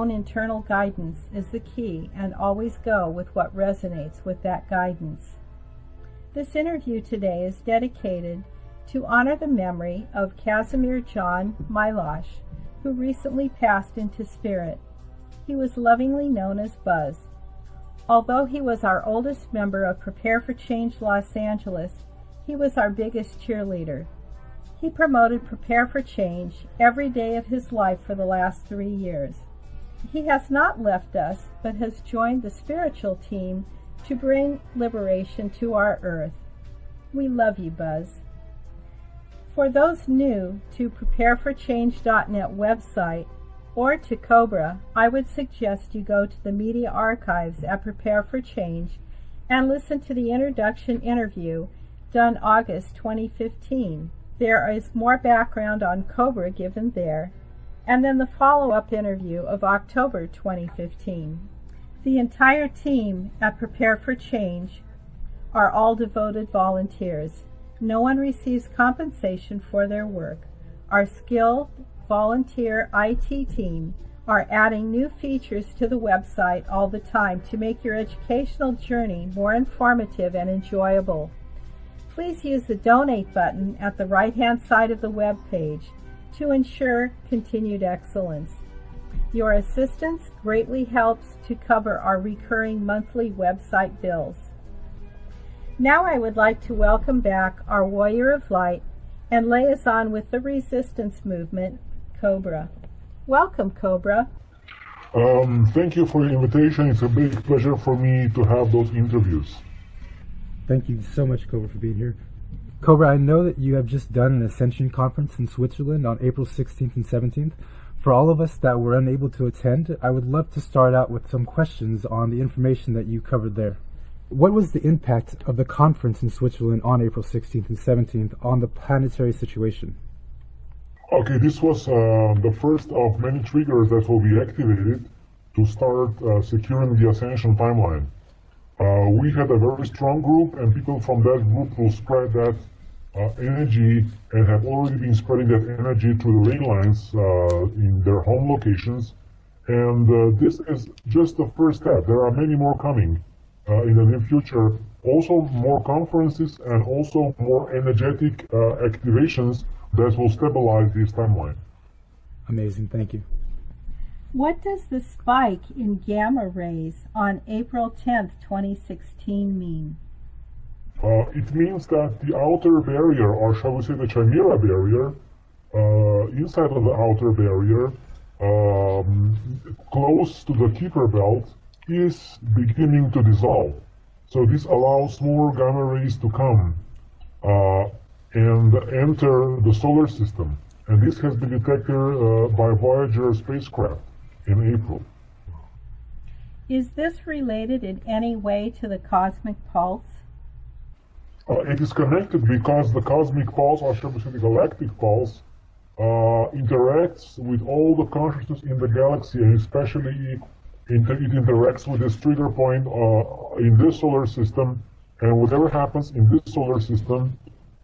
own internal guidance is the key, and always go with what resonates with that guidance. This interview today is dedicated to honor the memory of Casimir John Milosh, who recently passed into spirit. He was lovingly known as Buzz. Although he was our oldest member of Prepare for Change Los Angeles, he was our biggest cheerleader. He promoted Prepare for Change every day of his life for the last 3 years. He has not left us, but has joined the spiritual team to bring liberation to our earth. We love you, Buzz. For those new to prepareforchange.net website or to Cobra, I would suggest you go to the media archives at Prepare for Change and listen to the introduction interview done August 2015. There is more background on Cobra given there, and then the follow-up interview of October 2015. The entire team at Prepare for Change are all devoted volunteers. No one receives compensation for their work. Our skilled volunteer IT team are adding new features to the website all the time to make your educational journey more informative and enjoyable. Please use the donate button at the right-hand side of the web page to ensure continued excellence. Your assistance greatly helps to cover our recurring monthly website bills. Now I would like to welcome back our Warrior of Light and liaison with the resistance movement, Cobra. Welcome, Cobra. Thank you for the invitation. It's a big pleasure for me to have those interviews. Thank you so much, Cobra, for being here. Cobra, I know that you have just done an Ascension conference in Switzerland on April 16th and 17th. For all of us that were unable to attend, I would love to start out with some questions on the information that you covered there. What was the impact of the conference in Switzerland on April 16th and 17th on the planetary situation? Okay, this was the first of many triggers that will be activated to start securing the Ascension timeline. We had a very strong group, and people from that group will spread that energy and have already been spreading that energy through the ring lines in their home locations. And this is just the first step. There are many more coming in the near future. Also more conferences and also more energetic activations that will stabilize this timeline. Amazing, thank you. What does the spike in gamma rays on April 10th, 2016 mean? It means that the outer barrier, or shall we say the Chimera barrier, inside of the outer barrier, close to the Kuiper belt, is beginning to dissolve. So this allows more gamma rays to come and enter the solar system. And this has been detected by Voyager spacecraft in April. Is this related in any way to the cosmic pulse? It is connected because the cosmic pulse, or shall we say the galactic pulse, interacts with all the consciousness in the galaxy, and especially it interacts with this trigger point in this solar system, and whatever happens in this solar system,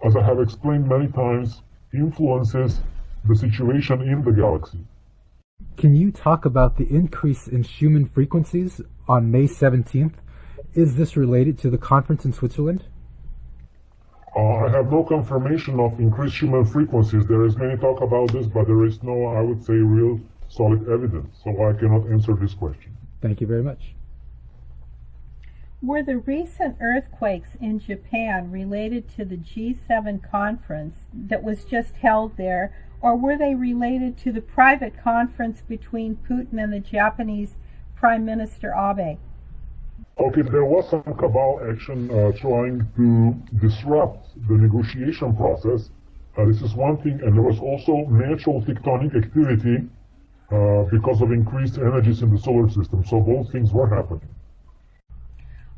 as I have explained many times, influences the situation in the galaxy. Can you talk about the increase in Schumann frequencies on May 17th? Is this related to the conference in Switzerland? I have no confirmation of increased Schumann frequencies. There is many talk about this, but there is no, I would say, real solid evidence, so I cannot answer this question. Thank you very much. Were the recent earthquakes in Japan related to the G7 conference that was just held there, or were they related to the private conference between Putin and the Japanese Prime Minister Abe? Okay, there was some cabal action trying to disrupt the negotiation process. This is one thing, and there was also natural tectonic activity because of increased energies in the solar system. So both things were happening.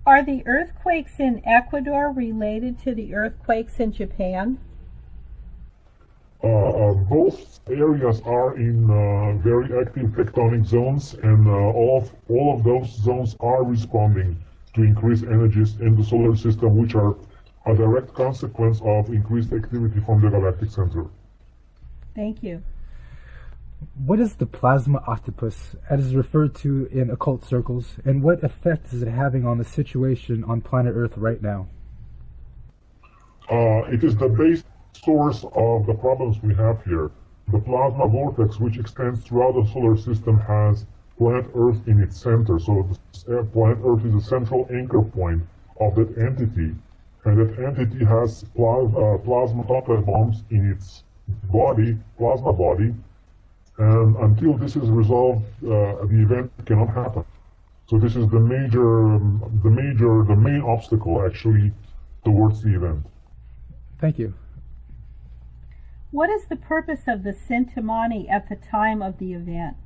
Are the earthquakes in Ecuador related to the earthquakes in Japan? Both areas are in very active tectonic zones, and all of those zones are responding to increased energies in the solar system, which are a direct consequence of increased activity from the galactic center. Thank you. What is the plasma octopus, as is referred to in occult circles, and what effect is it having on the situation on planet Earth right now? It is the base source of the problems we have here. The plasma vortex, which extends throughout the solar system, has planet Earth in its center. So planet Earth is the central anchor point of that entity, and that entity has plasma droplet bombs in its body, plasma body, and until this is resolved, the event cannot happen. So this is the main obstacle actually towards the event. Thank you. What is the purpose of the Sintamani at the time of the event?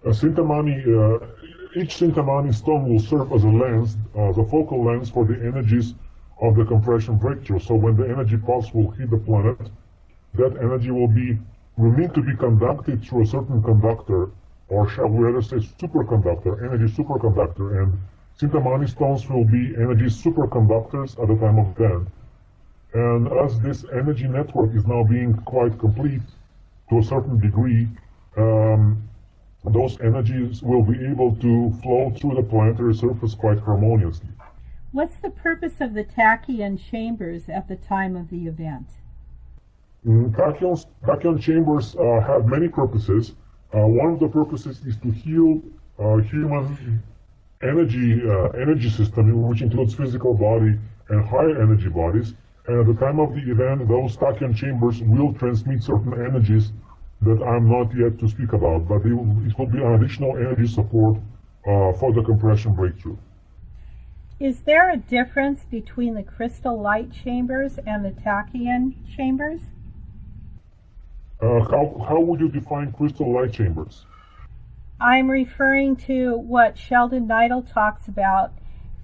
Each Sintamani stone will serve as a lens, as a focal lens for the energies of the compression breakthrough. So when the energy pulse will hit the planet, that energy will need to be conducted through a certain conductor, or shall we rather say superconductor, energy superconductor, and Sintamani stones will be energy superconductors at the time of event. And as this energy network is now being quite complete to a certain degree, those energies will be able to flow through the planetary surface quite harmoniously. What's the purpose of the tachyon chambers at the time of the event? Tachyon chambers have many purposes. One of the purposes is to heal human energy system, which includes physical body and higher energy bodies. And at the time of the event, those tachyon chambers will transmit certain energies that I'm not yet to speak about, but it will be an additional energy support for the compression breakthrough. Is there a difference between the crystal light chambers and the tachyon chambers? How would you define crystal light chambers? I'm referring to what Sheldon Neidl talks about,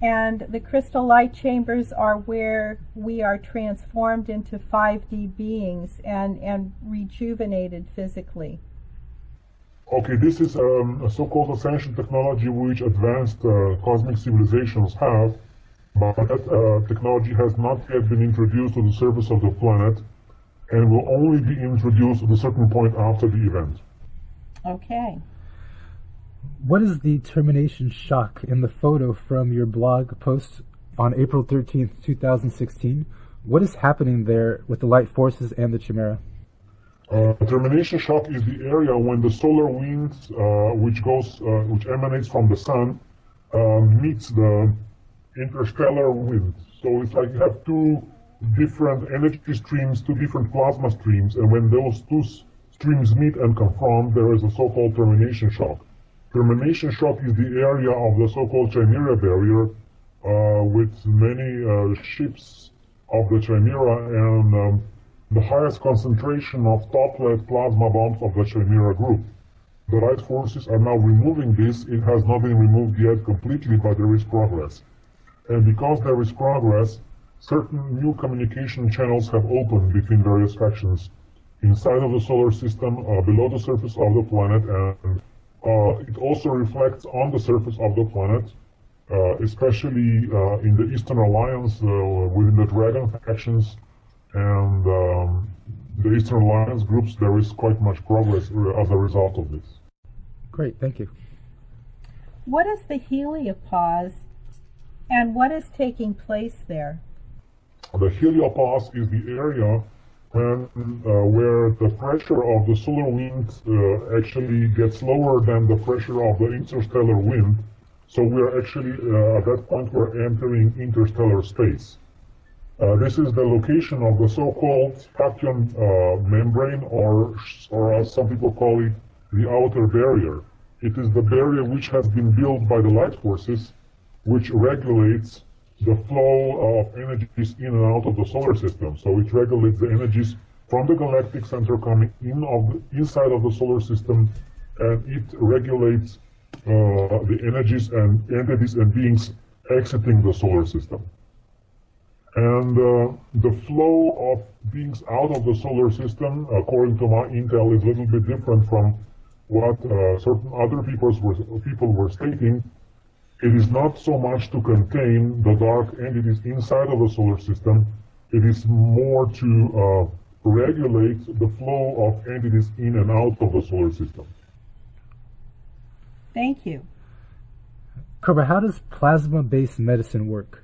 and the crystal light chambers are where we are transformed into 5D beings and rejuvenated physically. Okay, this is a so-called ascension technology which advanced cosmic civilizations have, but that technology has not yet been introduced to the surface of the planet and will only be introduced at a certain point after the event. Okay. What is the termination shock in the photo from your blog post on April 13th, 2016? What is happening there with the light forces and the Chimera? Termination shock is the area when the solar wind, which emanates from the sun, meets the interstellar wind. So it's like you have two different energy streams, two different plasma streams, and when those two streams meet and confront, there is a so-called termination shock. Termination shock is the area of the so-called Chimera barrier, with many ships of the Chimera and the highest concentration of top-lead plasma bombs of the Chimera group. The light forces are now removing this. It has not been removed yet completely, but there is progress. And because there is progress, certain new communication channels have opened between various factions inside of the solar system, below the surface of the planet, and it also reflects on the surface of the planet, especially in the Eastern Alliance, within the Dragon factions and the Eastern Alliance groups. There is quite much progress as a result of this. Great, thank you. What is the heliopause and what is taking place there? The heliopause is the area where the pressure of the solar wind actually gets lower than the pressure of the interstellar wind. So we're actually, at that point, we're entering interstellar space. This is the location of the so-called tachyon membrane, or as some people call it, the outer barrier. It is the barrier which has been built by the light forces, which regulates the flow of energies in and out of the solar system. So it regulates the energies from the galactic center coming inside of the solar system, and it regulates the energies and entities and beings exiting the solar system. And the flow of beings out of the solar system, according to my intel, is a little bit different from what certain other people were stating. It is not so much to contain the dark entities inside of the solar system. It is more to regulate the flow of entities in and out of the solar system. Thank you. Cobra, how does plasma-based medicine work?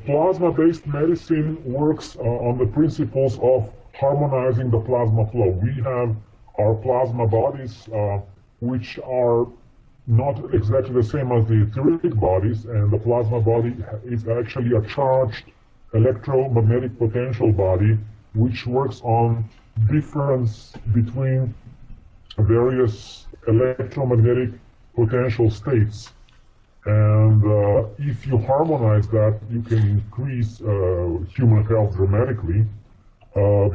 Plasma-based medicine works on the principles of harmonizing the plasma flow. We have our plasma bodies, which are not exactly the same as the etheric bodies, and the plasma body is actually a charged electromagnetic potential body, which works on difference between various electromagnetic potential states. And if you harmonize that, you can increase human health dramatically.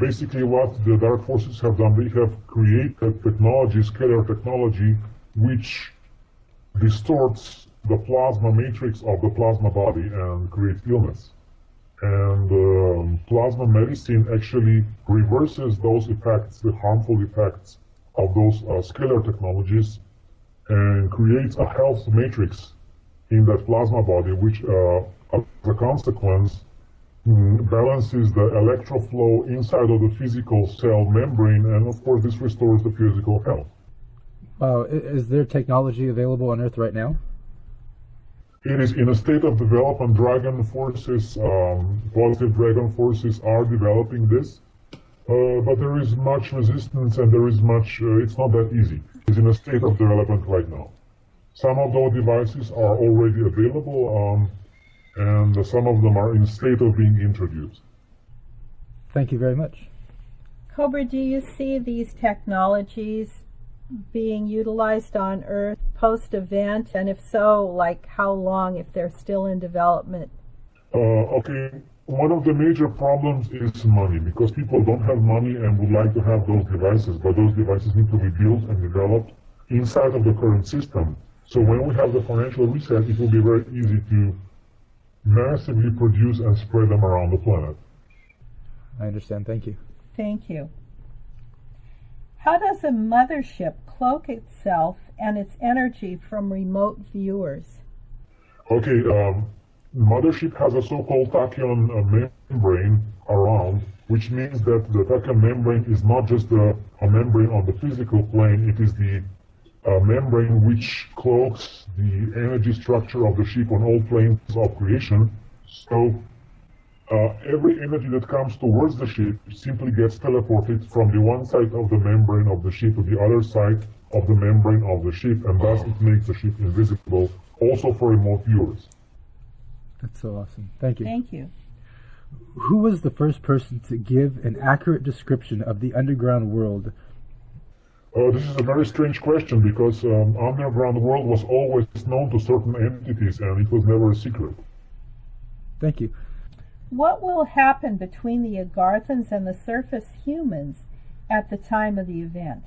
Basically, what the dark forces have done, they have created technology, scalar technology, which distorts the plasma matrix of the plasma body and creates illness. And plasma medicine actually reverses those effects, the harmful effects of those scalar technologies, and creates a health matrix in that plasma body, which as a consequence balances the electroflow inside of the physical cell membrane, and of course this restores the physical health. Is there technology available on Earth right now? It is in a state of development. Dragon forces, positive dragon forces are developing this, but there is much resistance and there is much, it's not that easy. It's in a state of development right now. Some of those devices are already available, and some of them are in state of being introduced. Thank you very much. Cobra, do you see these technologies being utilized on Earth post-event? And if so, like how long, if they're still in development? Okay, one of the major problems is money, because people don't have money and would like to have those devices, but those devices need to be built and developed inside of the current system. So when we have the financial reset, it will be very easy to massively produce and spread them around the planet. I understand. Thank you. Thank you. How does a mothership cloak itself and its energy from remote viewers? Okay, mothership has a so-called tachyon membrane around, which means that the tachyon membrane is not just a membrane on the physical plane, it is the membrane which cloaks the energy structure of the ship on all planes of creation. So every energy that comes towards the ship simply gets teleported from the one side of the membrane of the ship to the other side of the membrane of the ship, and thus it makes the ship invisible, also for remote viewers. That's so awesome. Thank you. Thank you. Who was the first person to give an accurate description of the underground world? This is a very strange question, because underground world was always known to certain entities and it was never a secret. Thank you. What will happen between the Agarthans and the surface humans at the time of the event?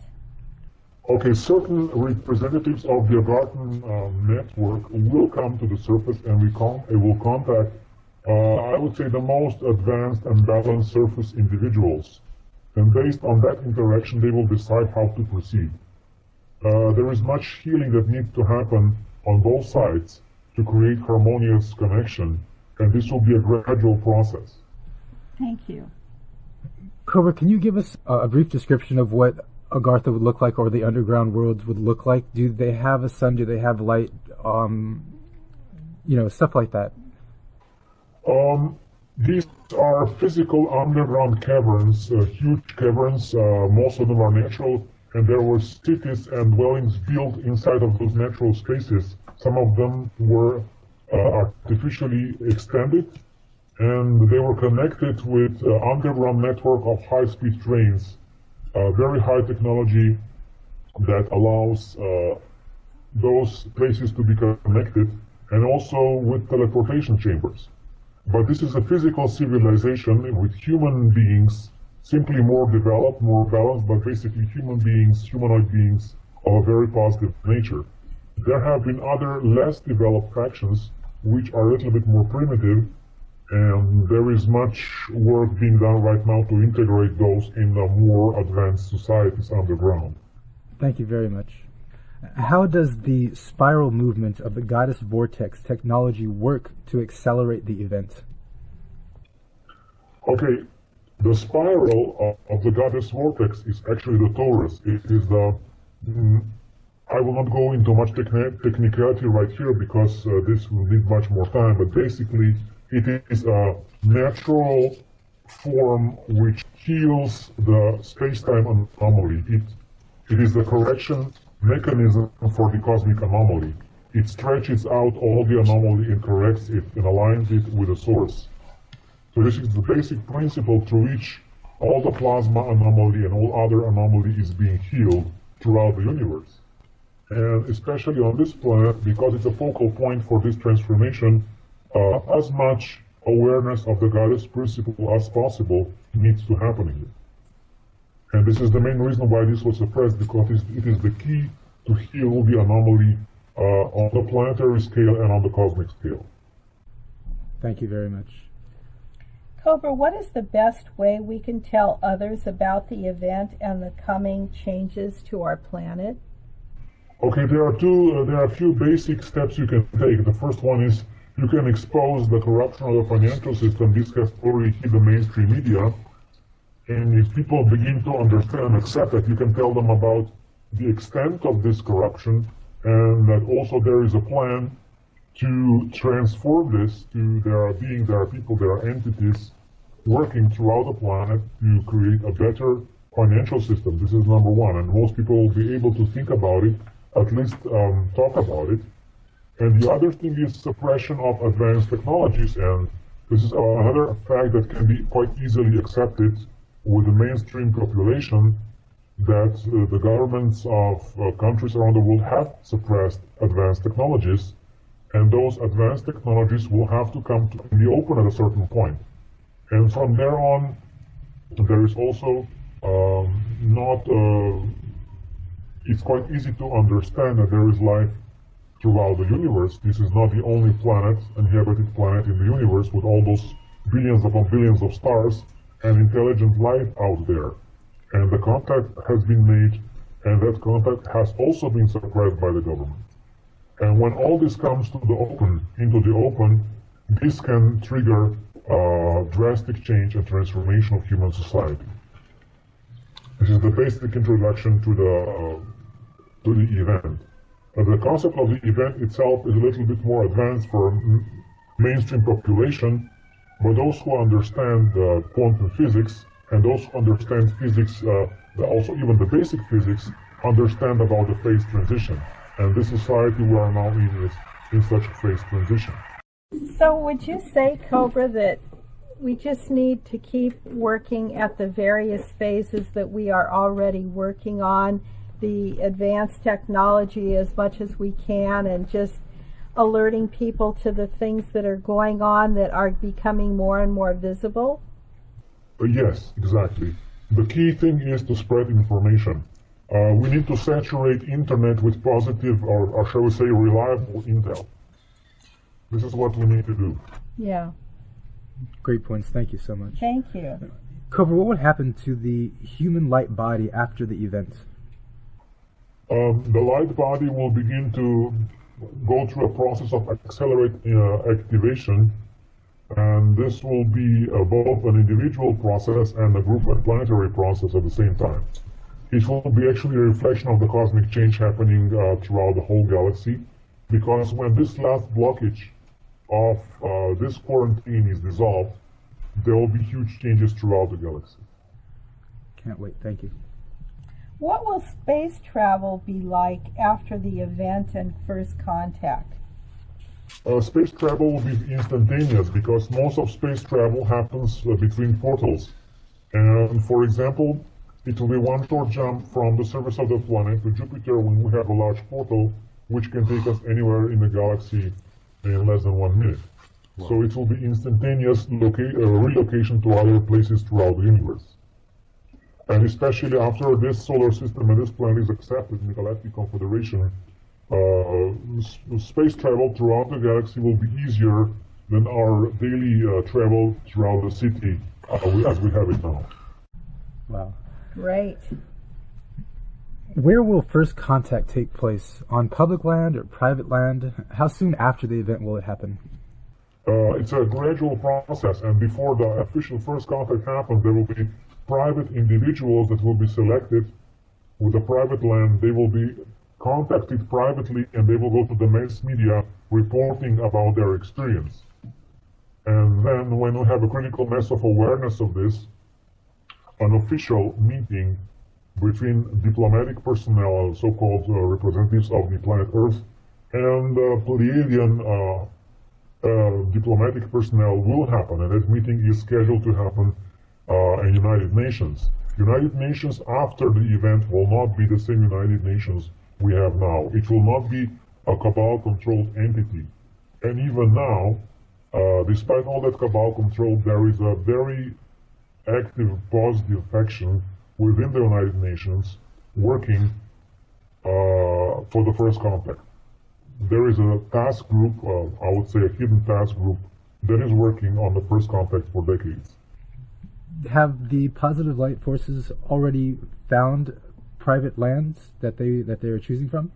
Okay, certain representatives of the Agarthan network will come to the surface and will contact, I would say, the most advanced and balanced surface individuals. And based on that interaction, they will decide how to proceed. There is much healing that needs to happen on both sides to create harmonious connection, and this will be a gradual process. Thank you. Cobra, can you give us a brief description of what Agartha would look like, or the underground worlds would look like? Do they have a sun? Do they have light? Stuff like that. These are physical underground caverns, huge caverns. Most of them are natural, and there were cities and dwellings built inside of those natural spaces. Some of them were artificially extended, and they were connected with underground network of high-speed trains, very high technology that allows those places to be connected, and also with teleportation chambers. But this is a physical civilization with human beings, simply more developed, more balanced, but basically humanoid beings of a very positive nature. There have been other less developed factions which are a little bit more primitive, and there is much work being done right now to integrate those in the more advanced societies underground. Thank you very much. How does the spiral movement of the Goddess Vortex technology work to accelerate the event? Okay, The spiral of the goddess vortex is actually the torus. It is the I will not go into much technicality right here because this will need much more time, but basically it is a natural form which heals the space-time anomaly. It is the correction mechanism for the cosmic anomaly. It stretches out all the anomaly and corrects it and aligns it with the source. So this is the basic principle through which all the plasma anomaly and all other anomaly is being healed throughout the universe. And especially on this planet, because it's a focal point for this transformation, as much awareness of the goddess principle as possible needs to happen here. And this is the main reason why this was suppressed, because it is the key to heal the anomaly on the planetary scale and on the cosmic scale. Thank you very much. Cobra, what is the best way we can tell others about the event and the coming changes to our planet? Okay, there are a few basic steps you can take. The first one is you can expose the corruption of the financial system. This has already hit the mainstream media. And if people begin to understand and accept that, you can tell them about the extent of this corruption and that also there is a plan to transform this to there are beings, there are people, there are entities working throughout the planet to create a better financial system. This is number one, and most people will be able to think about it, at least talk about it. And the other thing is suppression of advanced technologies, and this is another fact that can be quite easily accepted with the mainstream population, that the governments of countries around the world have suppressed advanced technologies, and those advanced technologies will have to come to the open at a certain point. And from there on, there is also it's quite easy to understand that there is life throughout the universe. This is not the only planet, inhabited planet in the universe with all those billions upon billions of stars and intelligent life out there. And the contact has been made, and that contact has also been suppressed by the government. And when all this comes to the open, into the open, this can trigger drastic change and transformation of human society. This is the basic introduction to the event. The concept of the event itself is a little bit more advanced for mainstream population, but those who understand quantum physics and those who understand physics, also even the basic physics, understand about the phase transition. And this society we are now in is in such a phase transition. So would you say, Cobra, that we just need to keep working at the various phases that we are already working on, the advanced technology as much as we can, and just alerting people to the things that are going on that are becoming more and more visible? Yes, exactly. The key thing is to spread information. We need to saturate internet with positive, or shall we say, reliable intel. This is what we need to do. Yeah. Great points. Thank you so much. Thank you. Cobra, what would happen to the human light body after the event? The light body will begin to go through a process of accelerate activation, and this will be both an individual process and a group and planetary process at the same time. It will be actually a reflection of the cosmic change happening throughout the whole galaxy, because when this last blockage of this quarantine is dissolved, there will be huge changes throughout the galaxy. Can't wait. Thank you. What will space travel be like after the event and first contact? Space travel will be instantaneous because most of space travel happens between portals. And for example, it will be one short jump from the surface of the planet to Jupiter when we have a large portal which can take us anywhere in the galaxy in less than 1 minute. Wow. So it will be instantaneous relocation to other places throughout the universe. And especially after this solar system and this planet is accepted in the Galactic Confederation, space travel throughout the galaxy will be easier than our daily travel throughout the city as we have it now. Wow. Great. Where will first contact take place? On public land or private land? How soon after the event will it happen? It's a gradual process, and before the official first contact happens, there will be private individuals that will be selected with a private land. They will be contacted privately, and they will go to the mass media reporting about their experience. And then when we have a critical mass of awareness of this, an official meeting between diplomatic personnel, so-called representatives of the planet Earth, and Pleiadian diplomatic personnel will happen, and that meeting is scheduled to happen in United Nations. United Nations after the event will not be the same United Nations we have now. It will not be a cabal-controlled entity. And even now, despite all that cabal control, there is a very active, positive faction within the United Nations working for the first contact. There is a task group, I would say a hidden task group, that is working on the first contact for decades. Have the positive light forces already found private lands that they are choosing from?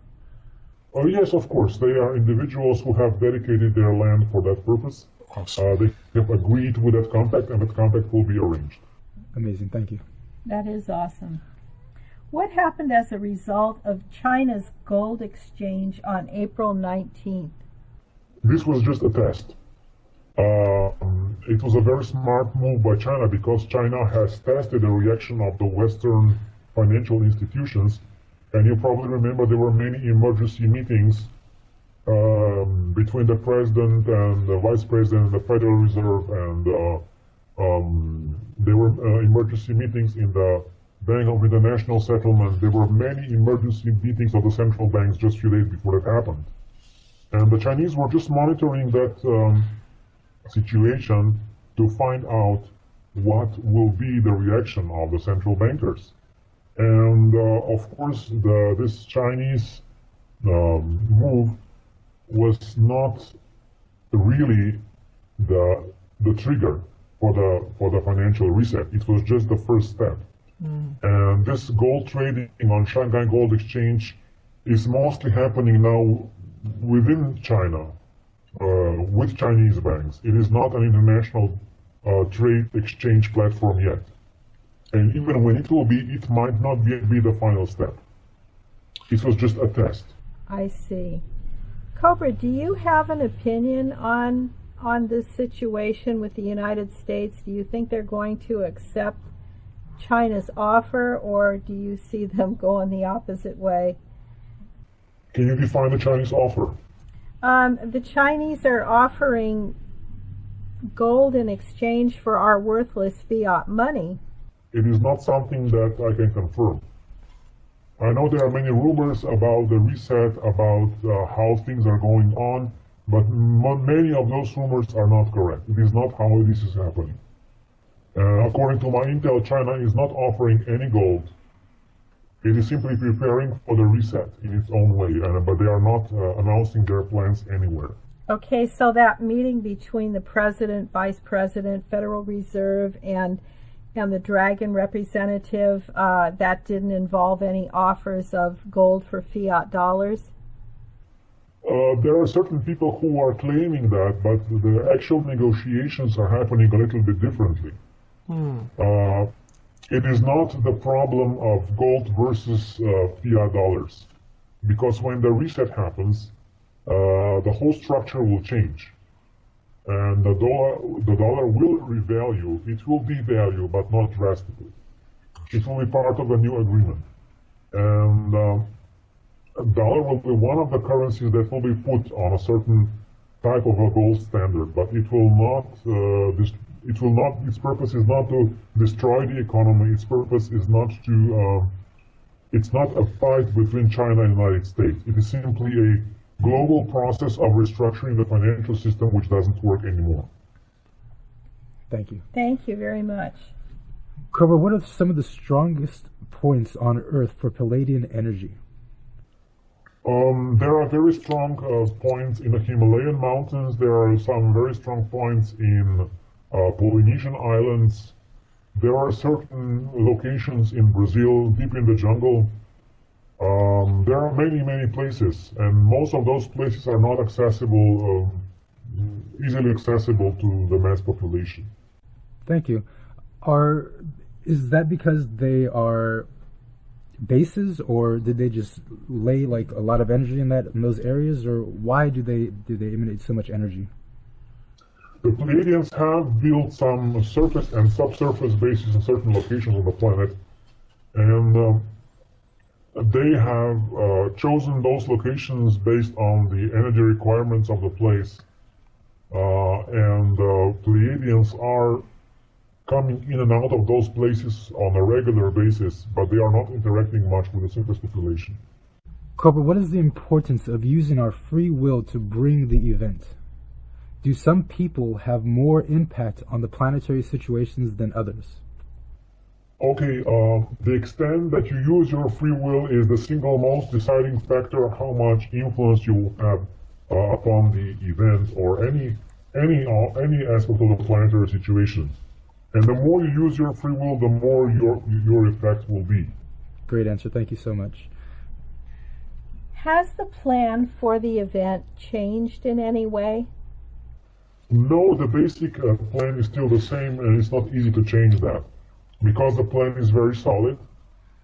Yes, of course. They are individuals who have dedicated their land for that purpose. They have agreed with that contact, and that contact will be arranged. Amazing, thank you. That is awesome. What happened as a result of China's gold exchange on April 19th? This was just a test. It was a very smart move by China because China has tested the reaction of the Western financial institutions, and you probably remember there were many emergency meetings between the president and the vice president, the Federal Reserve, and there were emergency meetings in the Bank of International Settlement. There were many emergency meetings of the central banks just a few days before that happened. And the Chinese were just monitoring that situation to find out what will be the reaction of the central bankers. And of course, this Chinese move was not really the trigger for the financial reset. It was just the first step. And this gold trading on Shanghai Gold Exchange is mostly happening now within China with Chinese banks. It is not an international trade exchange platform yet. And even when it will be, it might not be the final step. It was just a test. I see. Cobra, do you have an opinion on this situation with the United States? Do you think they're going to accept China's offer, or do you see them going the opposite way? Can you define the Chinese offer? The Chinese are offering gold in exchange for our worthless fiat money. It is not something that I can confirm. I know there are many rumors about the reset, about how things are going on, but many of those rumors are not correct. It is not how this is happening. According to my intel, China is not offering any gold. It is simply preparing for the reset in its own way, but they are not announcing their plans anywhere. Okay, so that meeting between the president, vice president, Federal Reserve, and the Dragon representative, that didn't involve any offers of gold for fiat dollars? There are certain people who are claiming that, but the actual negotiations are happening a little bit differently. It is not the problem of gold versus fiat dollars, because when the reset happens, the whole structure will change, and the dollar will revalue. It will devalue, but not drastically. It will be part of a new agreement, and dollar will be one of the currencies that will be put on a certain type of a gold standard, but it will not. Its purpose is not to destroy the economy. Its purpose is not to. It's not a fight between China and the United States. It is simply a global process of restructuring the financial system, which doesn't work anymore. Thank you. Thank you very much. Cobra, what are some of the strongest points on Earth for Palladian energy? There are very strong points in the Himalayan mountains. There are some very strong points in Polynesian islands. There are certain locations in Brazil, deep in the jungle. There are many places, and most of those places are not accessible easily accessible to the mass population. Thank you. Is that because they are bases, or did they just lay like a lot of energy in those areas, or why do they emanate so much energy? The Pleiadians have built some surface and subsurface bases in certain locations on the planet, and they have chosen those locations based on the energy requirements of the place, and Pleiadians are coming in and out of those places on a regular basis, but they are not interacting much with the surface population. Cobra, what is the importance of using our free will to bring the event? Do some people have more impact on the planetary situations than others? Okay, the extent that you use your free will is the single most deciding factor of how much influence you will have upon the event or any aspect of the planetary situation. And the more you use your free will, the more your effect will be. Great answer. Thank you so much. Has the plan for the event changed in any way? No, the basic plan is still the same, and it's not easy to change that. Because the plan is very solid,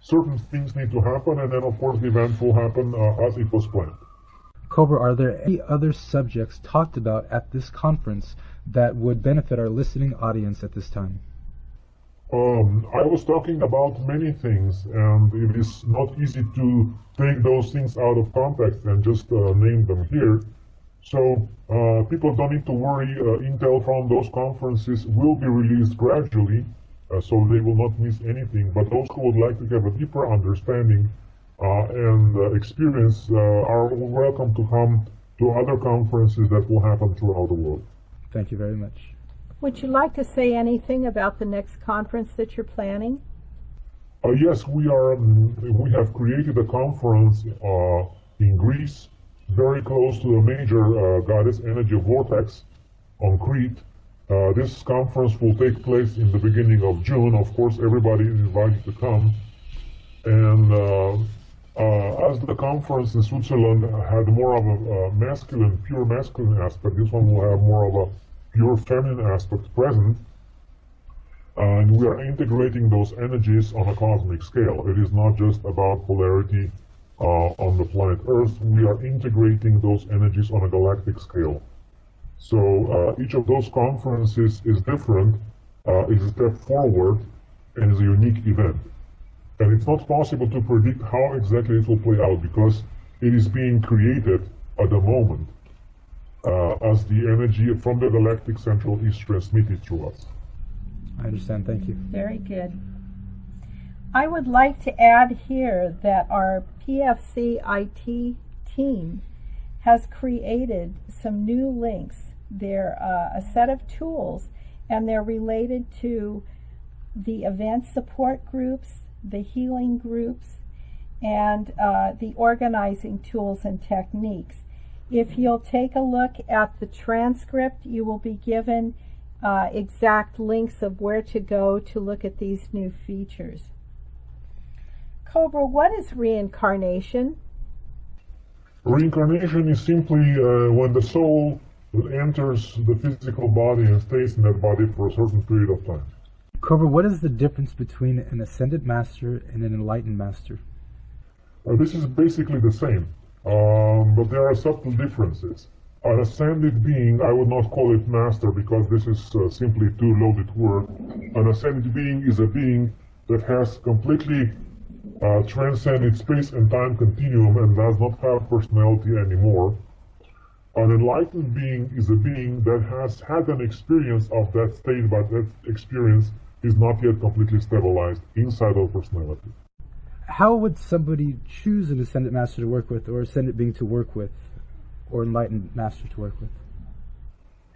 certain things need to happen, and then of course the event will happen as it was planned. Cobra, are there any other subjects talked about at this conference that would benefit our listening audience at this time? I was talking about many things, and it is not easy to take those things out of context and just name them here. So people don't need to worry. Intel from those conferences will be released gradually, so they will not miss anything. But those who would like to have a deeper understanding and experience are welcome to come to other conferences that will happen throughout the world. Thank you very much. Would you like to say anything about the next conference that you're planning? Yes, we have created a conference in Greece, very close to the major goddess energy vortex on Crete. This conference will take place in the beginning of June. Of course, everybody is invited to come. And as the conference in Switzerland had more of a pure masculine aspect, this one will have more of a pure feminine aspect present. And we are integrating those energies on a cosmic scale. It is not just about polarity on the planet Earth. We are integrating those energies on a galactic scale. So each of those conferences is different, is a step forward, and is a unique event. And it's not possible to predict how exactly it will play out because it is being created at the moment as the energy from the galactic central is transmitted through us. I understand. Thank you. Very good. I would like to add here that our PFC IT team has created some new links. They're a set of tools, and they're related to the event support groups, the healing groups, and the organizing tools and techniques. If you'll take a look at the transcript, you will be given exact links of where to go to look at these new features. Cobra, what is reincarnation? Reincarnation is simply when the soul enters the physical body and stays in that body for a certain period of time. Cobra, what is the difference between an ascended master and an enlightened master? This is basically the same, but there are subtle differences. An ascended being, I would not call it master because this is simply too loaded word. An ascended being is a being that has completely transcended space and time continuum and does not have personality anymore. An enlightened being is a being that has had an experience of that state, but that experience is not yet completely stabilized inside of personality. How would somebody choose an ascended master to work with, or ascended being to work with, or enlightened master to work with?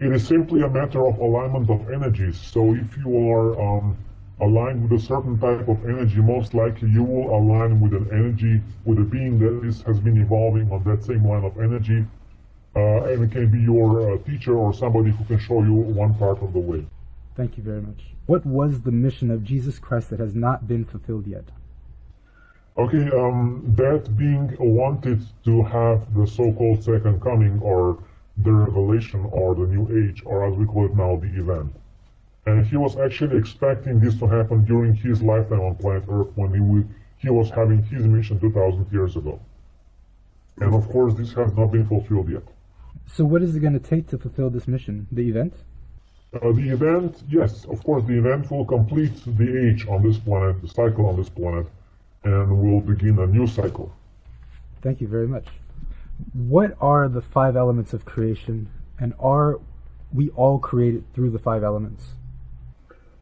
It is simply a matter of alignment of energies. So if you are aligned with a certain type of energy, most likely you will align with an energy, with a being that has been evolving on that same line of energy. And it can be your teacher or somebody who can show you one part of the way. Thank you very much. What was the mission of Jesus Christ that has not been fulfilled yet? Okay, that being wanted to have the so-called second coming or the revelation or the new age, or as we call it now, the event. And he was actually expecting this to happen during his lifetime on planet Earth when he was having his mission 2,000 years ago. And of course, this has not been fulfilled yet. So what is it going to take to fulfill this mission? The event? The event, yes, of course, the event will complete the age on this planet, the cycle on this planet, and will begin a new cycle. Thank you very much. What are the 5 elements of creation, and are we all created through the 5 elements?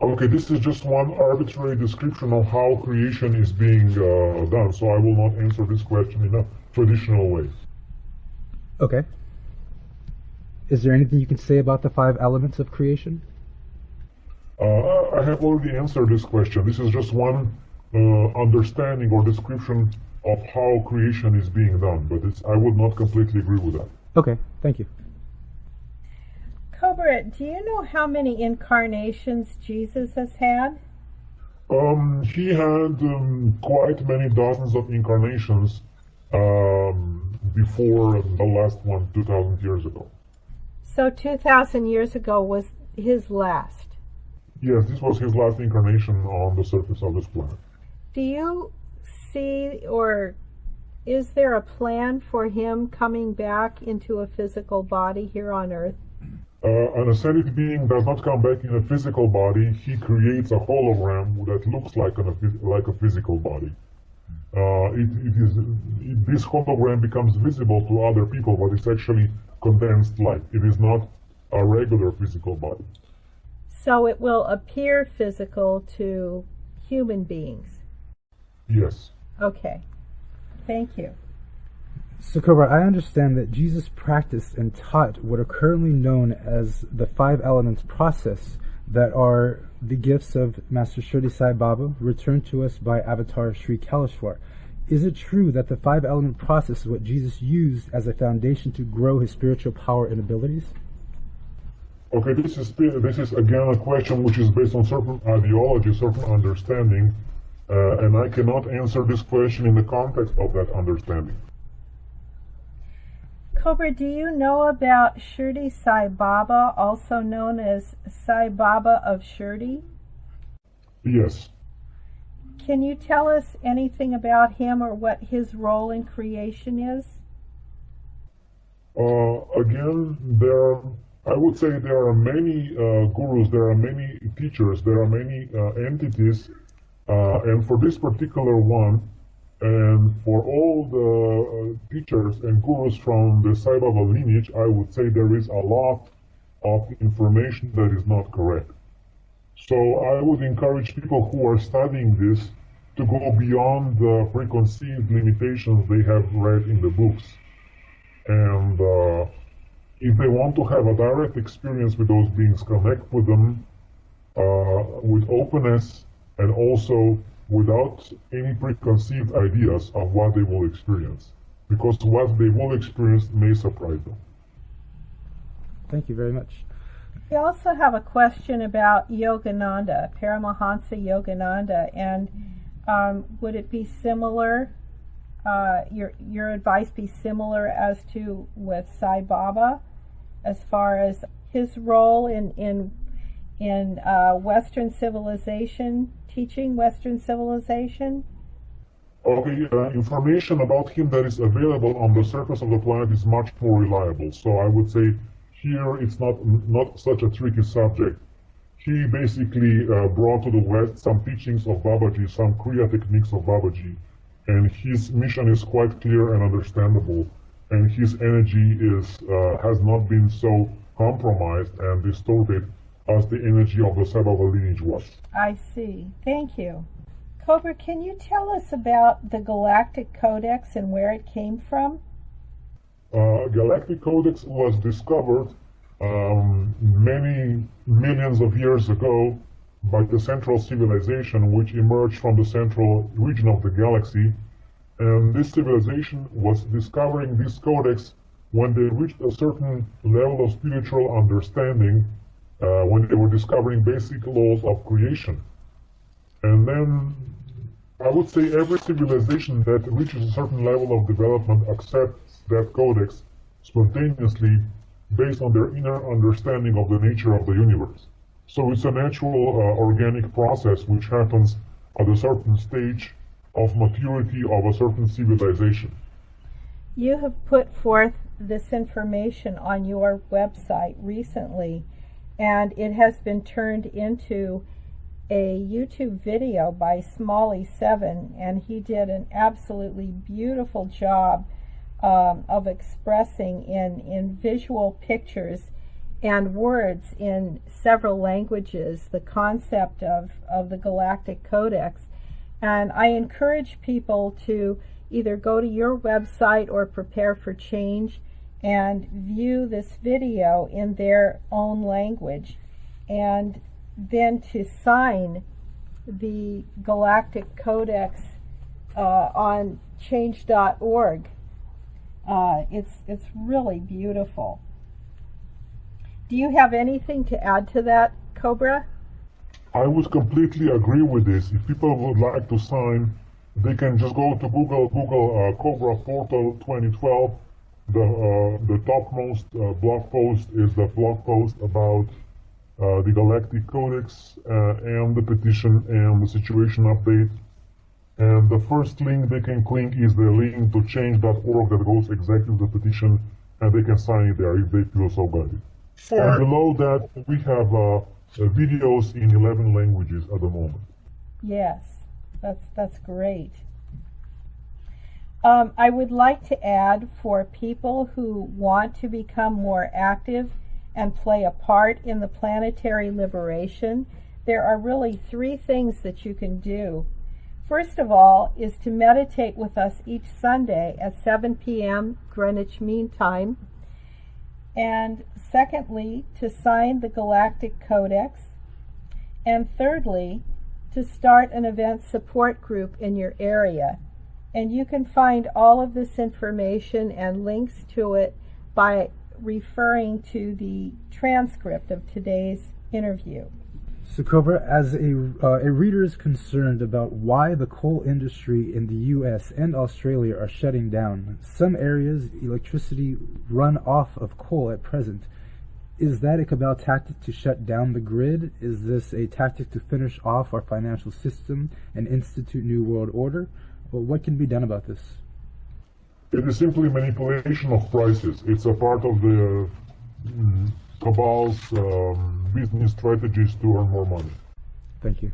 Okay, this is just one arbitrary description of how creation is being done, so I will not answer this question in a traditional way. Okay. Is there anything you can say about the 5 elements of creation? I have already answered this question. This is just one understanding or description of how creation is being done, but I would not completely agree with that. Okay, thank you. Cobra, do you know how many incarnations Jesus has had? He had quite many dozens of incarnations before the last one 2,000 years ago. So 2,000 years ago was his last. Yes, this was his last incarnation on the surface of this planet. Do you see, or is there a plan for him coming back into a physical body here on Earth? An ascended being does not come back in a physical body. He creates a hologram that looks like a physical body. This hologram becomes visible to other people, but it's actually condensed light. It is not a regular physical body. So it will appear physical to human beings? Yes. Okay. Thank you. So, Cobra, I understand that Jesus practiced and taught what are currently known as the 5 elements process, that are the gifts of Master Shirdi Sai Baba, returned to us by Avatar Sri Kaleshwar. Is it true that the 5 element process is what Jesus used as a foundation to grow his spiritual power and abilities? Okay, this is again a question which is based on certain ideology, certain understanding, and I cannot answer this question in the context of that understanding. Cobra, do you know about Shirdi Sai Baba, also known as Sai Baba of Shirdi? Yes. Can you tell us anything about him or what his role in creation is? Again, I would say there are many gurus, there are many teachers, there are many entities, and for this particular one, and for all the teachers and gurus from the Sai Baba lineage, I would say there is a lot of information that is not correct. So I would encourage people who are studying this to go beyond the preconceived limitations they have read in the books. And if they want to have a direct experience with those beings, connect with them with openness and also without any preconceived ideas of what they will experience, because what they will experience may surprise them. Thank you very much. We also have a question about Yogananda, Paramahansa Yogananda, and would it be similar, your advice be similar as to with Sai Baba, as far as his role in Western civilization, teaching Western civilization? Okay, information about him that is available on the surface of the planet is much more reliable. So I would say here it's not such a tricky subject. He basically brought to the West some teachings of Babaji, some Kriya techniques of Babaji, and his mission is quite clear and understandable, and his energy has not been so compromised and distorted as the energy of the Sai Baba lineage was. I see. Thank you. Cobra, can you tell us about the Galactic Codex and where it came from? Galactic Codex was discovered many millions of years ago by the Central Civilization, which emerged from the central region of the galaxy. And this civilization was discovering this codex when they reached a certain level of spiritual understanding, when they were discovering basic laws of creation. And then I would say every civilization that reaches a certain level of development accepts that codex spontaneously based on their inner understanding of the nature of the universe. So it's a natural organic process which happens at a certain stage of maturity of a certain civilization. You have put forth this information on your website recently, and it has been turned into a YouTube video by Smalley7, and he did an absolutely beautiful job of expressing in visual pictures and words in several languages the concept of the Galactic Codex. And I encourage people to either go to your website or Prepare for Change and view this video in their own language, and then to sign the Galactic Codex on change.org. It's really beautiful. Do you have anything to add to that, Cobra? I would completely agree with this. If people would like to sign, they can just go to Google Cobra Portal 2012. The topmost blog post is the blog post about the Galactic Codex and the petition and the situation update. And the first link they can click is the link to change.org that goes exactly to the petition, and they can sign it there if they feel so guided. And below that, we have videos in 11 languages at the moment. Yes, that's great. I would like to add, for people who want to become more active and play a part in the planetary liberation, there are really 3 things that you can do. First of all is to meditate with us each Sunday at 7 p.m. Greenwich Mean Time. And secondly, to sign the Galactic Codex. And thirdly, to start an event support group in your area. And you can find all of this information and links to it by referring to the transcript of today's interview. So Cobra, as a reader is concerned about why the coal industry in the U.S. and Australia are shutting down, some areas electricity run off of coal at present. Is that a cabal tactic to shut down the grid? Is this a tactic to finish off our financial system and institute New World Order? Well, what can be done about this? It is simply manipulation of prices. It's a part of the cabal's business strategies to earn more money. Thank you.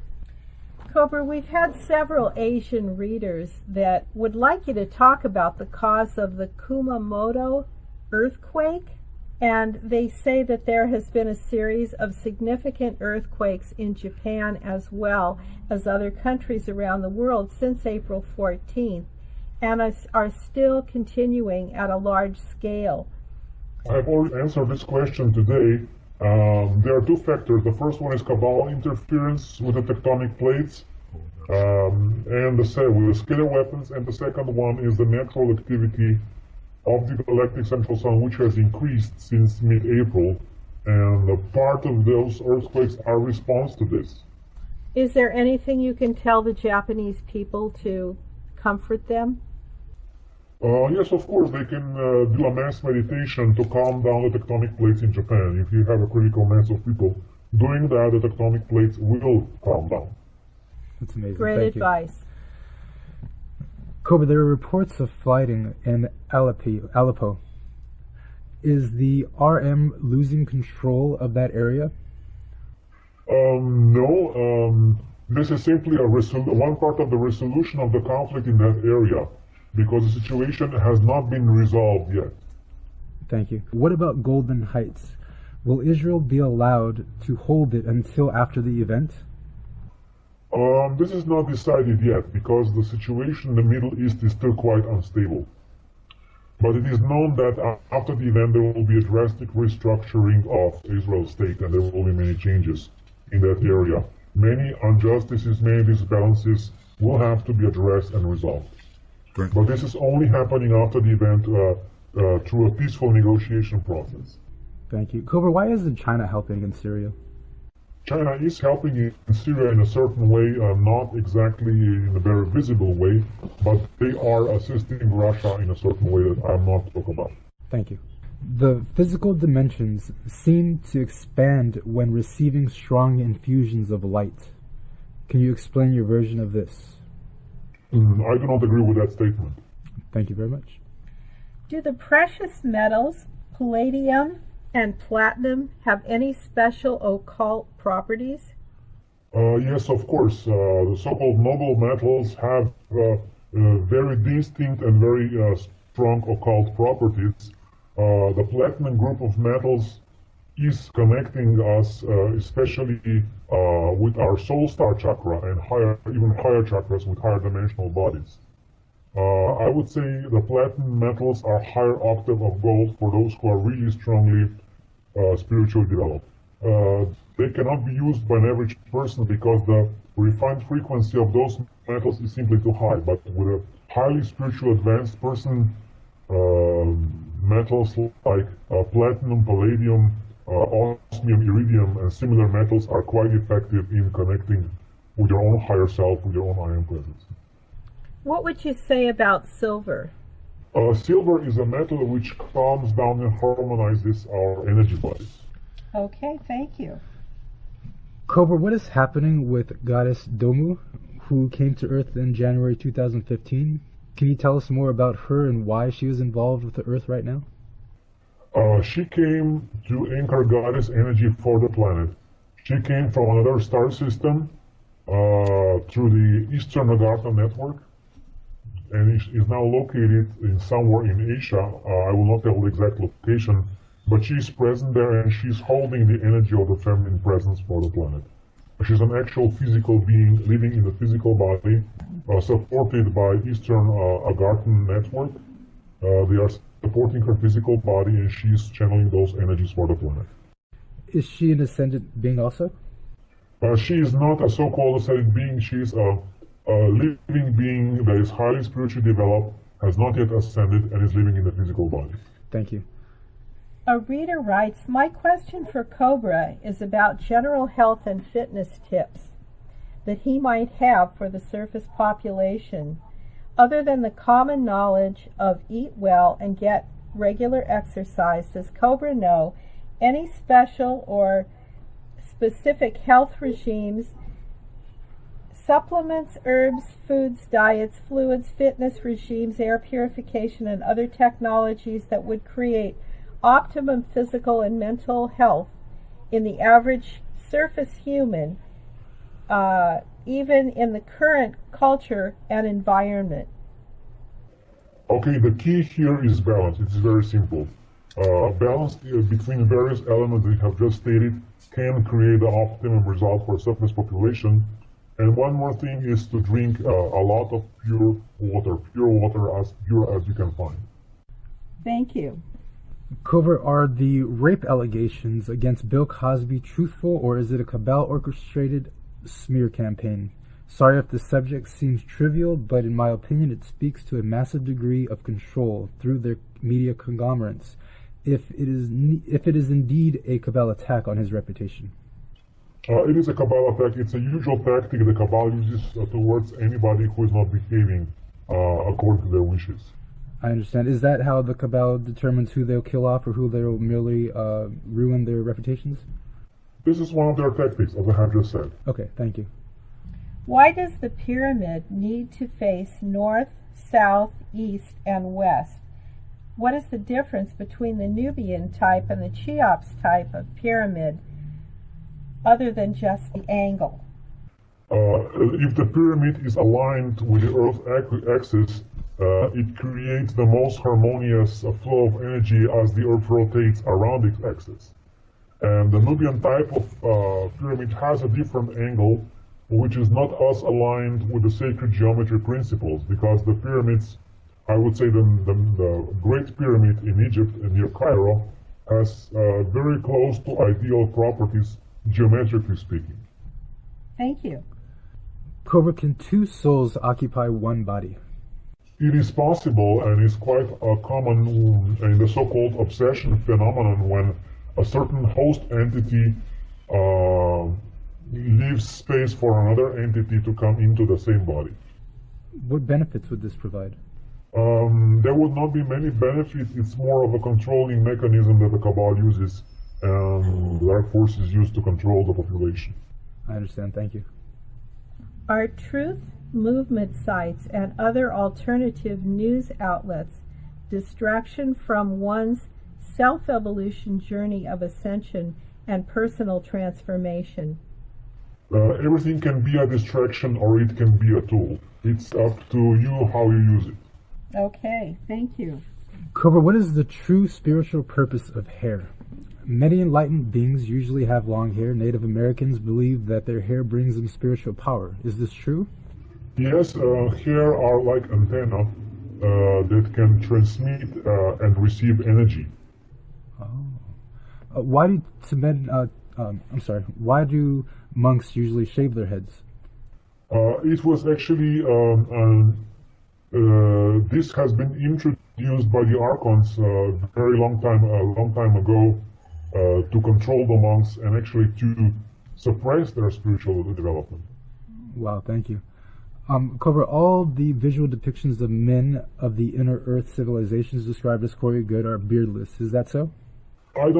Cobra, we've had several Asian readers that would like you to talk about the cause of the Kumamoto earthquake, and they say that there has been a series of significant earthquakes in Japan as well as other countries around the world since April 14th, and are still continuing at a large scale. I've already answered this question today. There are 2 factors. The first one is cabal interference with the tectonic plates and with the scalar weapons, and the second one is the natural activity of the galactic central sun, which has increased since mid-April, and a part of those earthquakes are response to this. Is there anything you can tell the Japanese people to comfort them? Yes, of course, they can do a mass meditation to calm down the tectonic plates in Japan. If you have a critical mass of people doing that, the tectonic plates will calm down. That's amazing. Great advice. Cobra, there are reports of fighting in Aleppo. Is the RM losing control of that area? No. This is simply one part of the resolution of the conflict in that area, because the situation has not been resolved yet. Thank you. What about Golden Heights? Will Israel be allowed to hold it until after the event? This is not decided yet, because the situation in the Middle East is still quite unstable. But it is known that after the event there will be a drastic restructuring of Israel's state, and there will be many changes in that area. Many injustices, many disbalances will have to be addressed and resolved. But this is only happening after the event through a peaceful negotiation process. Thank you. Cobra, why isn't China helping in Syria? China is helping in Syria in a certain way, not exactly in a very visible way, but they are assisting Russia in a certain way that I'm not talking about. Thank you. The physical dimensions seem to expand when receiving strong infusions of light. Can you explain your version of this? I do not agree with that statement. Thank you very much. Do the precious metals, palladium and platinum, have any special occult properties? Yes, of course. The so-called noble metals have very distinct and very strong occult properties. The platinum group of metals is connecting us, especially with our soul star chakra and even higher chakras with higher dimensional bodies. I would say the platinum metals are higher octave of gold for those who are really strongly spiritually developed. They cannot be used by an average person because the refined frequency of those metals is simply too high. But with a highly spiritual advanced person, metals like platinum, palladium, osmium, iridium, and similar metals are quite effective in connecting with your own higher self, with your own I am presence. What would you say about silver? Silver is a metal which calms down and harmonizes our energy bodies. Okay, thank you. Cobra, what is happening with Goddess Domu, who came to Earth in January 2015? Can you tell us more about her and why she is involved with the Earth right now? She came to anchor goddess energy for the planet. She came from another star system through the Eastern Agartha network, and is now located in somewhere in Asia. I will not tell the exact location, but she's present there and she's holding the energy of the feminine presence for the planet. She's an actual physical being living in the physical body, supported by Eastern Agarthan network. They are supporting her physical body and she's channeling those energies for the planet. Is she an ascended being also? She is not a so-called ascended being. She is a living being that is highly spiritually developed, has not yet ascended, and is living in the physical body. Thank you. A reader writes, my question for Cobra is about general health and fitness tips that he might have for the surface population, other than the common knowledge of eat well and get regular exercise. Does Cobra know any special or specific health regimes, supplements, herbs, foods, diets, fluids, fitness regimes, air purification, and other technologies that would create optimum physical and mental health in the average surface human, even in the current culture and environment? Okay, the key here is balance. It's very simple. Balance between various elements that you have just stated can create the optimum result for a surface population. And one more thing is to drink a lot of pure water as pure as you can find. Thank you. Cobra, are the rape allegations against Bill Cosby truthful, or is it a cabal-orchestrated smear campaign? Sorry if the subject seems trivial, but in my opinion it speaks to a massive degree of control through their media conglomerates, if it is indeed a cabal attack on his reputation. It is a cabal attack. It's a usual tactic the cabal uses towards anybody who is not behaving according to their wishes. I understand. Is that how the cabal determines who they'll kill off or who they'll merely ruin their reputations? This is one of their tactics, as I have just said. Okay, thank you. Why does the pyramid need to face north, south, east, and west? What is the difference between the Nubian type and the Cheops type of pyramid, other than just the angle? If the pyramid is aligned with the Earth axis, it creates the most harmonious flow of energy as the Earth rotates around its axis. And the Nubian type of pyramid has a different angle, which is not as aligned with the sacred geometry principles, because the pyramids, I would say the Great Pyramid in Egypt near Cairo, has very close to ideal properties, geometrically speaking. Thank you. Cobra, can two souls occupy one body? It is possible, and is quite common in the so-called obsession phenomenon, when a certain host entity leaves space for another entity to come into the same body. What benefits would this provide? There would not be many benefits. It's more of a controlling mechanism that the Cabal uses and the dark forces use to control the population. I understand. Thank you. Are truth movement sites and other alternative news outlets distraction from one's self-evolution journey of ascension and personal transformation? Everything can be a distraction or it can be a tool. It's up to you how you use it. Okay, thank you. Cobra, what is the true spiritual purpose of hair? Many enlightened beings usually have long hair. Native Americans believe that their hair brings them spiritual power. Is this true? Yes, hair are like antenna that can transmit and receive energy. Oh. Why do monks usually shave their heads? It was actually this has been introduced by the archons a very long time ago to control the monks and actually to suppress their spiritual development. Wow, thank you. Cobra, all the visual depictions of men of the inner Earth civilizations described as Koryu good are beardless. Is that so? I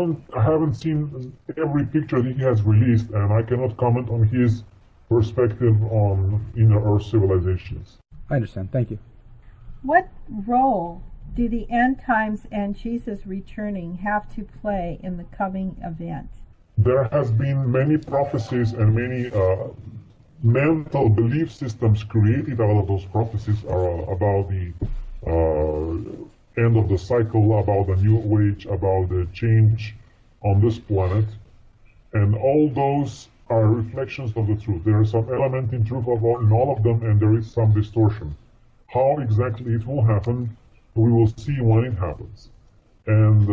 haven't seen every picture that he has released, and I cannot comment on his perspective on inner Earth civilizations. I understand. Thank you. What role do the end times and Jesus returning have to play in the coming event? There has been many prophecies and many mental belief systems created out of those prophecies about the end of the cycle, about the new age, about the change on this planet. And all those are reflections of the truth. There is some element in truth in all of them, and there is some distortion. How exactly it will happen, we will see when it happens. And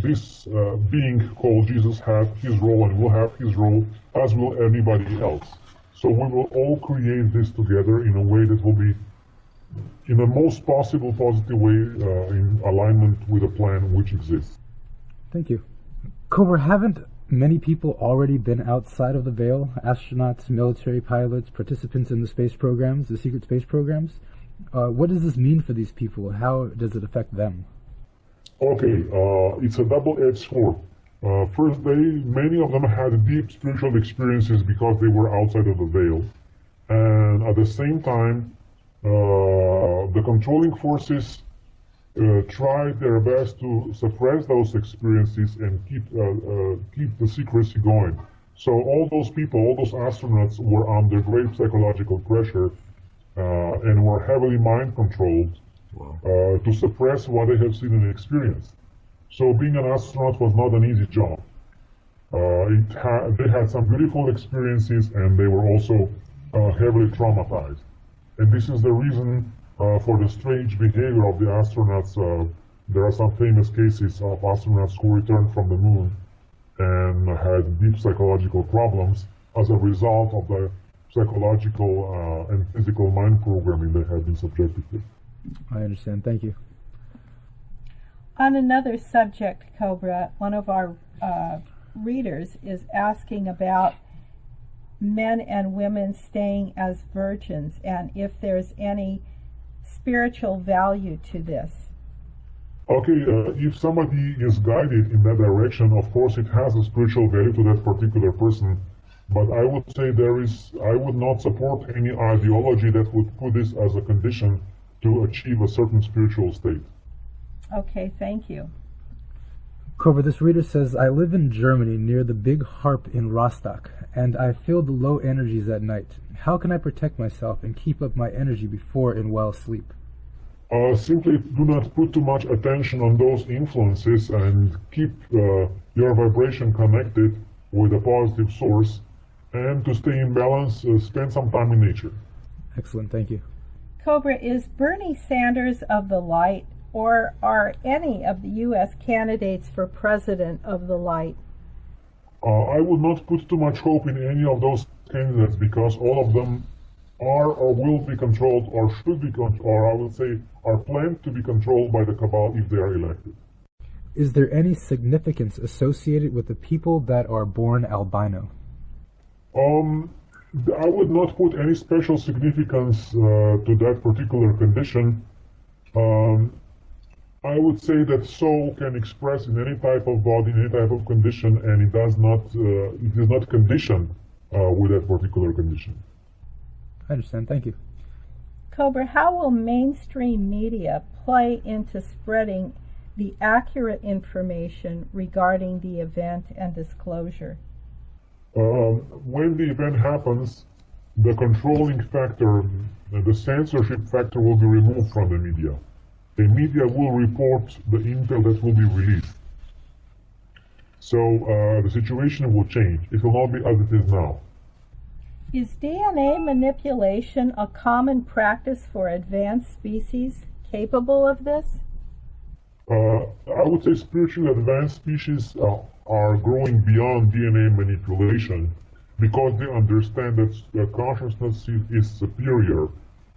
this being called Jesus had his role and will have his role, as will anybody else. So we will all create this together in a way that will be in the most possible positive way in alignment with a plan which exists. Thank you. Cobra, haven't many people already been outside of the veil? Astronauts, military pilots, participants in the space programs, the secret space programs? What does this mean for these people? How does it affect them? Okay, it's a double-edged sword. First, many of them had deep spiritual experiences because they were outside of the veil. And at the same time, the controlling forces tried their best to suppress those experiences and keep the secrecy going. So all those people, all those astronauts were under great psychological pressure and were heavily mind-controlled to suppress what they have seen and experienced. So being an astronaut was not an easy job. They had some beautiful experiences, and they were also heavily traumatized. And this is the reason for the strange behavior of the astronauts. There are some famous cases of astronauts who returned from the moon and had deep psychological problems as a result of the psychological and physical mind programming they have been subjected to. I understand. Thank you. On another subject, Cobra, one of our readers is asking about men and women staying as virgins and if there's any spiritual value to this. Okay, if somebody is guided in that direction, of course it has a spiritual value to that particular person. But I would say I would not support any ideology that would put this as a condition to achieve a certain spiritual state. Okay, thank you. Cobra, this reader says, I live in Germany near the Big Harp in Rostock, and I feel the low energies at night. How can I protect myself and keep up my energy before and while asleep? Simply do not put too much attention on those influences and keep your vibration connected with a positive source. And to stay in balance, spend some time in nature. Excellent, thank you. Cobra, is Bernie Sanders of the light, or are any of the U.S. candidates for president of the light? I would not put too much hope in any of those candidates because all of them are or will be controlled or should be controlled, or I would say are planned to be controlled by the Cabal if they are elected. Is there any significance associated with the people that are born albino? I would not put any special significance to that particular condition. Um, I would say that soul can express in any type of body, in any type of condition, and it is not conditioned with that particular condition. I understand. Thank you. Cobra, how will mainstream media play into spreading the accurate information regarding the event and disclosure? When the event happens, the controlling factor, the censorship factor will be removed from the media. The media will report the intel that will be released. So the situation will change. It will not be as it is now. Is DNA manipulation a common practice for advanced species capable of this? I would say spiritually advanced species are growing beyond DNA manipulation because they understand that consciousness is superior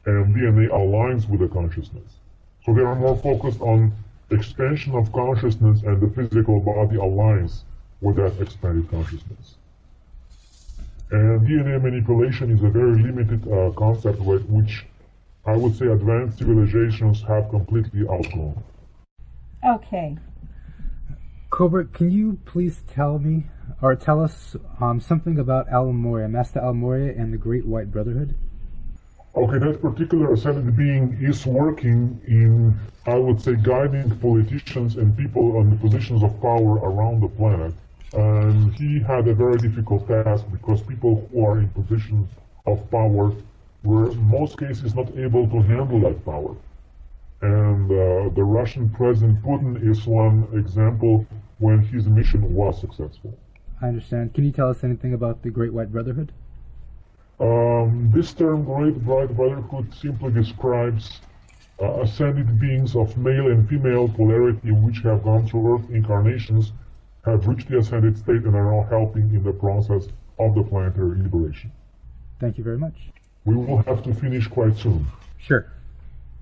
and DNA aligns with the consciousness. So they are more focused on expansion of consciousness, and the physical body aligns with that expanded consciousness. And DNA manipulation is a very limited concept which I would say advanced civilizations have completely outgrown. Okay. Cobra, can you please tell me, or tell us something about Al-Moria, Master Al-Moria and the Great White Brotherhood? Okay, that particular ascended being is working in, I would say, guiding politicians and people on the positions of power around the planet. And he had a very difficult task because people who are in positions of power were in most cases not able to handle that power. And the Russian President Putin is one example when his mission was successful. I understand. Can you tell us anything about the Great White Brotherhood? This term, Great White Brotherhood, simply describes ascended beings of male and female polarity which have gone through Earth incarnations, have reached the ascended state, and are now helping in the process of the planetary liberation. Thank you very much. We will have to finish quite soon. Sure.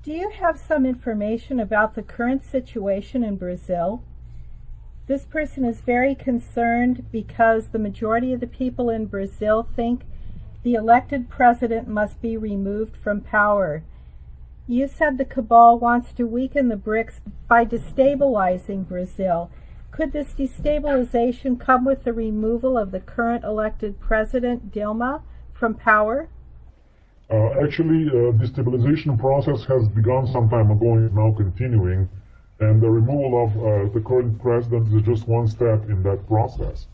Do you have some information about the current situation in Brazil? This person is very concerned because the majority of the people in Brazil think the elected president must be removed from power. You said the cabal wants to weaken the BRICS by destabilizing Brazil. Could this destabilization come with the removal of the current elected president, Dilma, from power? Actually, the destabilization process has begun some time ago and is now continuing, and the removal of the current president is just one step in that process.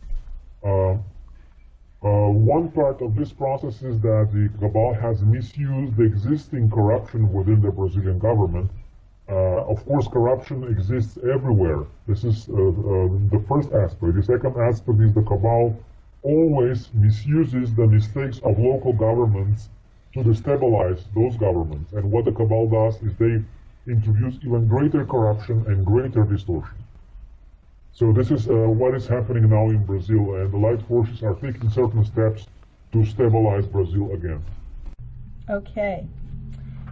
One part of this process is that the cabal has misused the existing corruption within the Brazilian government. Of course, corruption exists everywhere. This is the first aspect. The second aspect is the cabal always misuses the mistakes of local governments to destabilize those governments. And what the cabal does is they introduce even greater corruption and greater distortion. So this is what is happening now in Brazil, and the light forces are taking certain steps to stabilize Brazil again. Okay.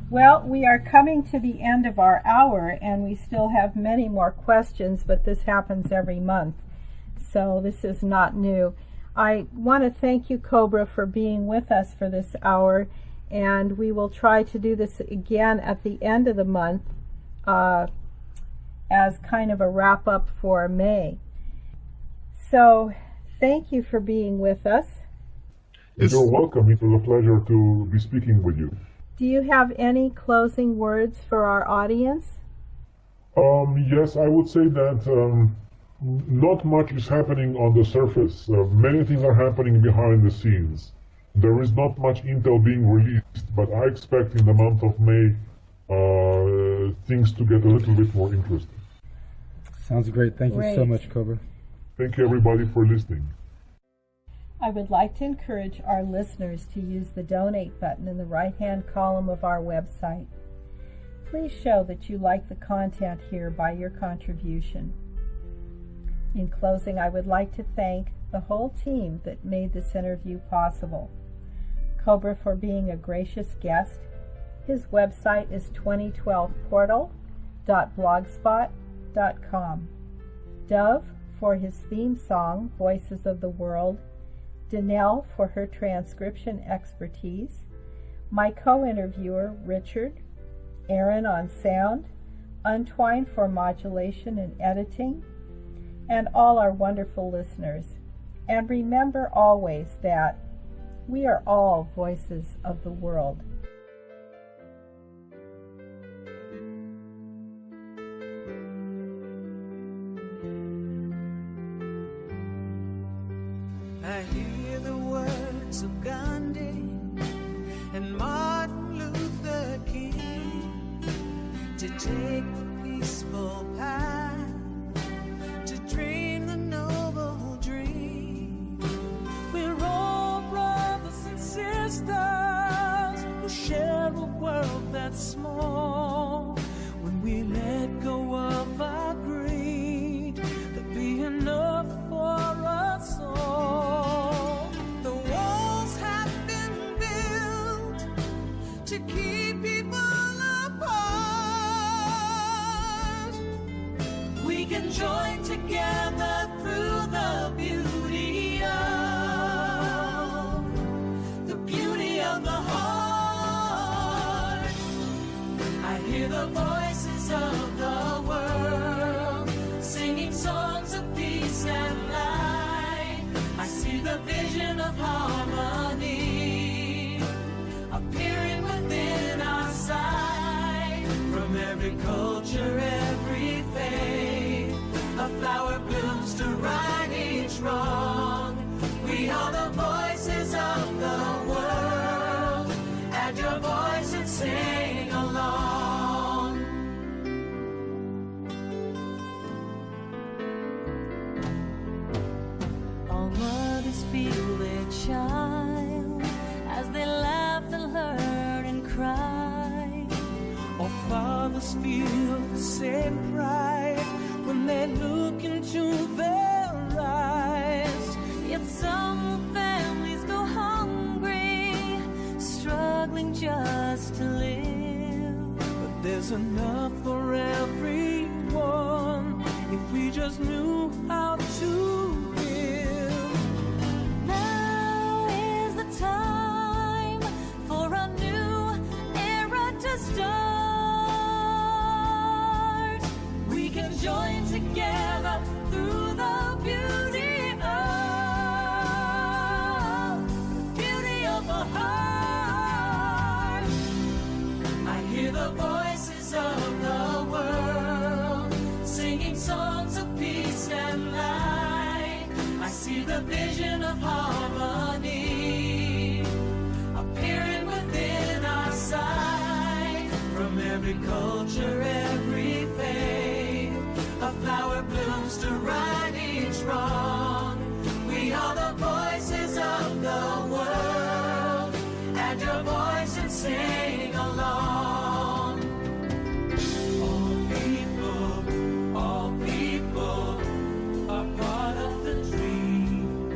Well, we are coming to the end of our hour, and we still have many more questions, but this happens every month, so this is not new. I want to thank you, Cobra, for being with us for this hour, and we will try to do this again at the end of the month as kind of a wrap-up for May. So, thank you for being with us. You're welcome. It was a pleasure to be speaking with you. Do you have any closing words for our audience? Yes, I would say that not much is happening on the surface. Many things are happening behind the scenes. There is not much intel being released, but I expect in the month of May things to get a little bit more interesting. Sounds great. Thank you so much, Cobra. Thank you, everybody, for listening. I would like to encourage our listeners to use the donate button in the right-hand column of our website. Please show that you like the content here by your contribution. In closing, I would like to thank the whole team that made this interview possible. Cobra for being a gracious guest. His website is 2012portal.blogspot.com. Dove for his theme song, Voices of the World. Danelle for her transcription expertise. My co-interviewer, Richard. Aaron on sound. Untwined for modulation and editing, and all our wonderful listeners. And remember always that we are all voices of the world. I hear the words of Gandhi and Martin Luther King to take the peaceful path, to dream the noble dream. We're all brothers and sisters who share a world that's small. When we let go of our greed, there'll be enough for us all. The walls have been built to keep people apart. We can join together through the beauty of the heart. I hear the voices of the world singing songs of peace and light. I see the vision of harmony appearing within our sight. From every culture, every faith, a flower blooms to right each wrong. We are the voices of the world. Add your voice and sing along. All mothers feel their child as they laugh and learn and cry. All fathers feel the same pride when they look into their eyes. Yet some families go hungry, struggling just to live. But there's enough for everyone if we just knew how to give. Now is the time for a new era to start. We can join together through the beauty of the heart. I hear the voices of the world singing songs of peace and light. I see the vision of harmony appearing within our sight. From every culture, every faith, a flower blooms to right each wrong. We are the voices of the world. Add your voice and sing along. All people are part of the dream.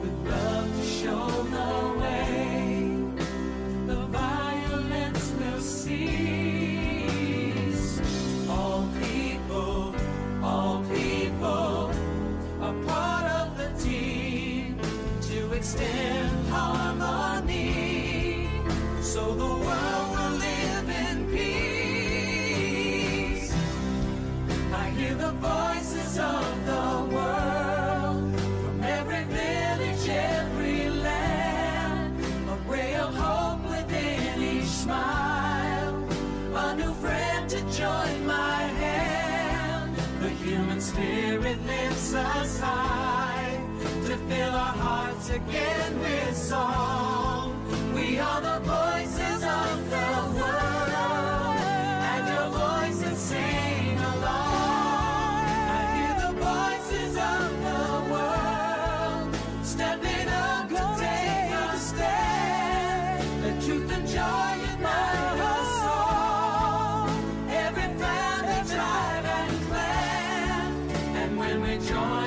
With love to show the way, the violence will cease. All people are part of the team to extend harmony, so the world will live in peace. I hear the voices of the world from every village, every land, a ray of hope within each smile, a new friend to join my hand. The human spirit lifts us high to fill our hearts again with song. We are the voices of the world. Add your voice and sing along. I hear the voices of the world stepping up to take a stand. The truth and joy unite us all. Every family, tribe and clan. And when we join